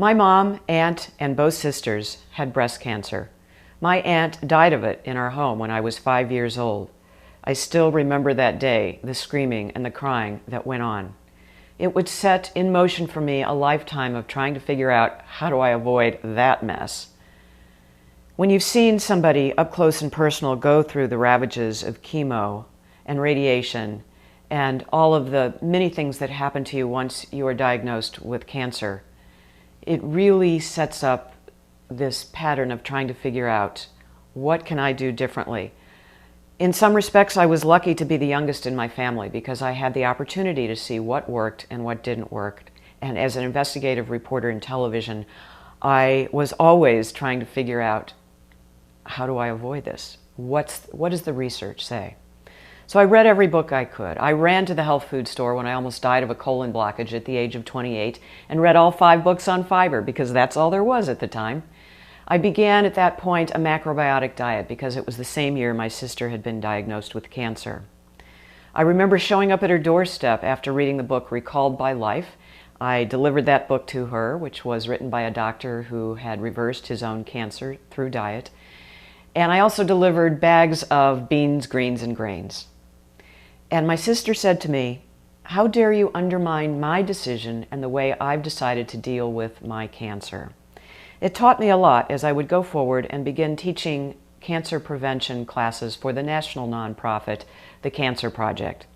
My mom, aunt, and both sisters had breast cancer. My aunt died of it in our home when I was 5 years old. I still remember that day, the screaming and the crying that went on. It would set in motion for me a lifetime of trying to figure out how do I avoid that mess. When you've seen somebody up close and personal go through the ravages of chemo and radiation and all of the many things that happen to you once you are diagnosed with cancer, it really sets up this pattern of trying to figure out, what can I do differently? In some respects, I was lucky to be the youngest in my family because I had the opportunity to see what worked and what didn't work. And as an investigative reporter in television, I was always trying to figure out, how do I avoid this? What does the research say? So I read every book I could. I ran to the health food store when I almost died of a colon blockage at the age of 28 and read all 5 books on fiber because that's all there was at the time. I began at that point a macrobiotic diet because it was the same year my sister had been diagnosed with cancer. I remember showing up at her doorstep after reading the book Recalled by Life. I delivered that book to her, which was written by a doctor who had reversed his own cancer through diet. And I also delivered bags of beans, greens, and grains. And my sister said to me, "How dare you undermine my decision and the way I've decided to deal with my cancer?" It taught me a lot as I would go forward and begin teaching cancer prevention classes for the national nonprofit, the Cancer Project.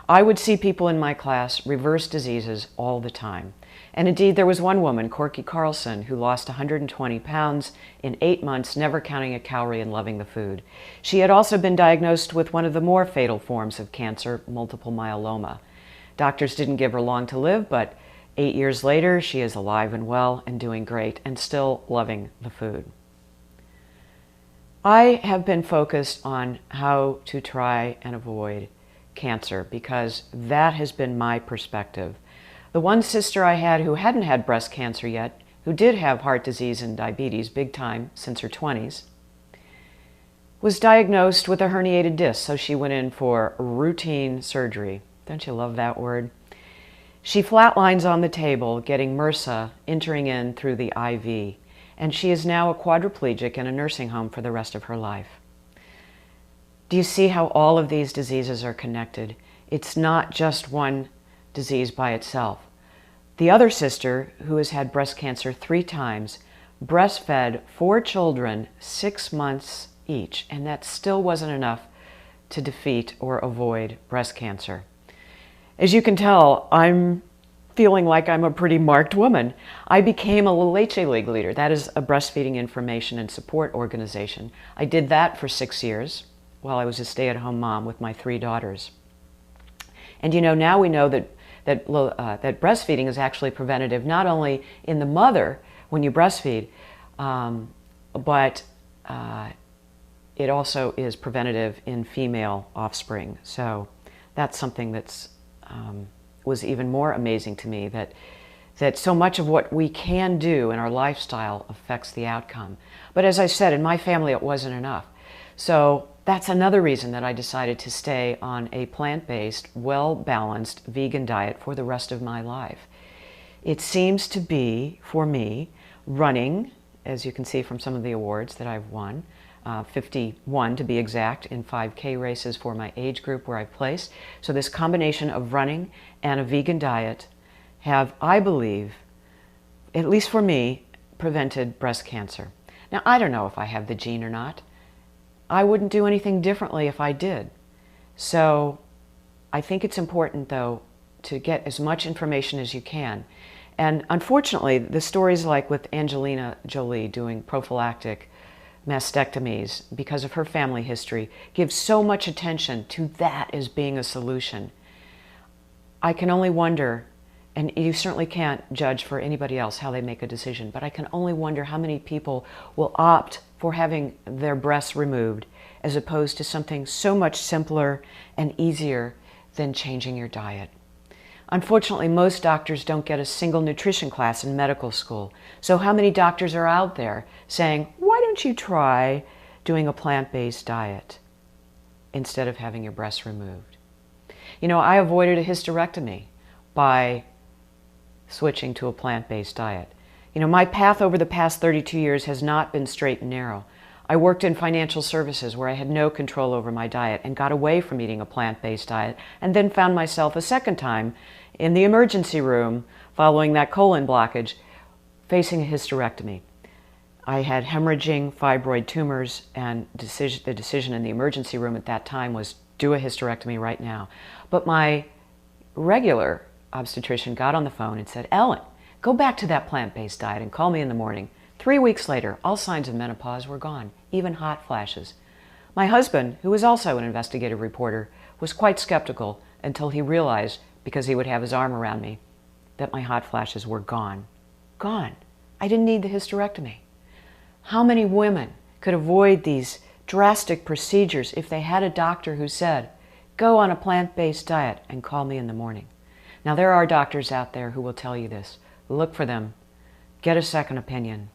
I would see people in my class reverse diseases all the time. And indeed, there was one woman, Corky Carlson, who lost 120 pounds in 8 months, never counting a calorie and loving the food. She had also been diagnosed with one of the more fatal forms of cancer, multiple myeloma. Doctors didn't give her long to live, but 8 years later, she is alive and well and doing great and still loving the food. I have been focused on how to try and avoid cancer because that has been my perspective. The one sister I had who hadn't had breast cancer yet, who did have heart disease and diabetes big time since her 20s, was diagnosed with a herniated disc, so she went in for routine surgery. Don't you love that word? She flatlines on the table, getting MRSA entering in through the IV, and she is now a quadriplegic in a nursing home for the rest of her life. Do you see how all of these diseases are connected? It's not just one disease by itself. The other sister, who has had breast cancer 3 times, breastfed 4 children 6 months each, and that still wasn't enough to defeat or avoid breast cancer. As you can tell, I'm feeling like I'm a pretty marked woman. I became a Leche League leader. That is a breastfeeding information and support organization. I did that for 6 years while I was a stay-at-home mom with my 3 daughters. And you know, now we know that breastfeeding is actually preventative not only in the mother when you breastfeed, but it also is preventative in female offspring. So that's something that's was even more amazing to me, that so much of what we can do in our lifestyle affects the outcome. But as I said, in my family it wasn't enough. So that's another reason that I decided to stay on a plant-based, well-balanced vegan diet for the rest of my life. It seems to be, for me, running, as you can see from some of the awards that I've won, 51 to be exact, in 5K races for my age group where I've placed. So this combination of running and a vegan diet have, I believe, at least for me, prevented breast cancer. Now, I don't know if I have the gene or not. I wouldn't do anything differently if I did. So I think it's important, though, to get as much information as you can. And unfortunately, the stories like with Angelina Jolie doing prophylactic mastectomies because of her family history give so much attention to that as being a solution. I can only wonder, and you certainly can't judge for anybody else how they make a decision, but I can only wonder how many people will opt for having their breasts removed as opposed to something so much simpler and easier than changing your diet. Unfortunately, most doctors don't get a single nutrition class in medical school. So how many doctors are out there saying, why don't you try doing a plant-based diet instead of having your breasts removed? You know, I avoided a hysterectomy by switching to a plant-based diet. You know, my path over the past 32 years has not been straight and narrow. I worked in financial services where I had no control over my diet and got away from eating a plant-based diet, and then found myself a second time in the emergency room following that colon blockage, facing a hysterectomy. I had hemorrhaging fibroid tumors, and the decision in the emergency room at that time was do a hysterectomy right now. But my regular obstetrician got on the phone and said, "Ellen, go back to that plant-based diet and call me in the morning." 3 weeks later, all signs of menopause were gone, even hot flashes. My husband, who was also an investigative reporter, was quite skeptical until he realized, because he would have his arm around me, that my hot flashes were gone. Gone. I didn't need the hysterectomy. How many women could avoid these drastic procedures if they had a doctor who said, "Go on a plant-based diet and call me in the morning"? Now, there are doctors out there who will tell you this. Look for them. Get a second opinion.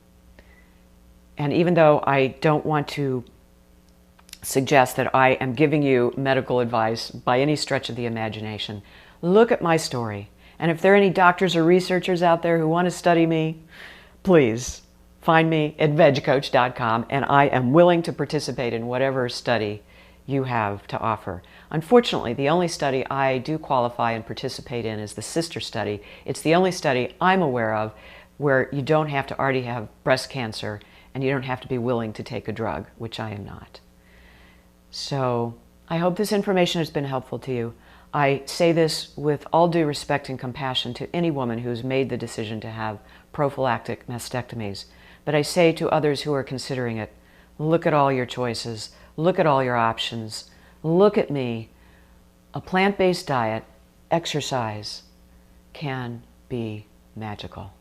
And even though I don't want to suggest that I am giving you medical advice by any stretch of the imagination, look at my story. And if there are any doctors or researchers out there who want to study me, please find me at vegcoach.com, and I am willing to participate in whatever study you have to offer. Unfortunately, the only study I do qualify and participate in is the sister study. It's the only study I'm aware of where you don't have to already have breast cancer and you don't have to be willing to take a drug, which I am not. So I hope this information has been helpful to you. I say this with all due respect and compassion to any woman who's made the decision to have prophylactic mastectomies. But I say to others who are considering it, look at all your choices, look at all your options, look at me. A plant-based diet, exercise, can be magical.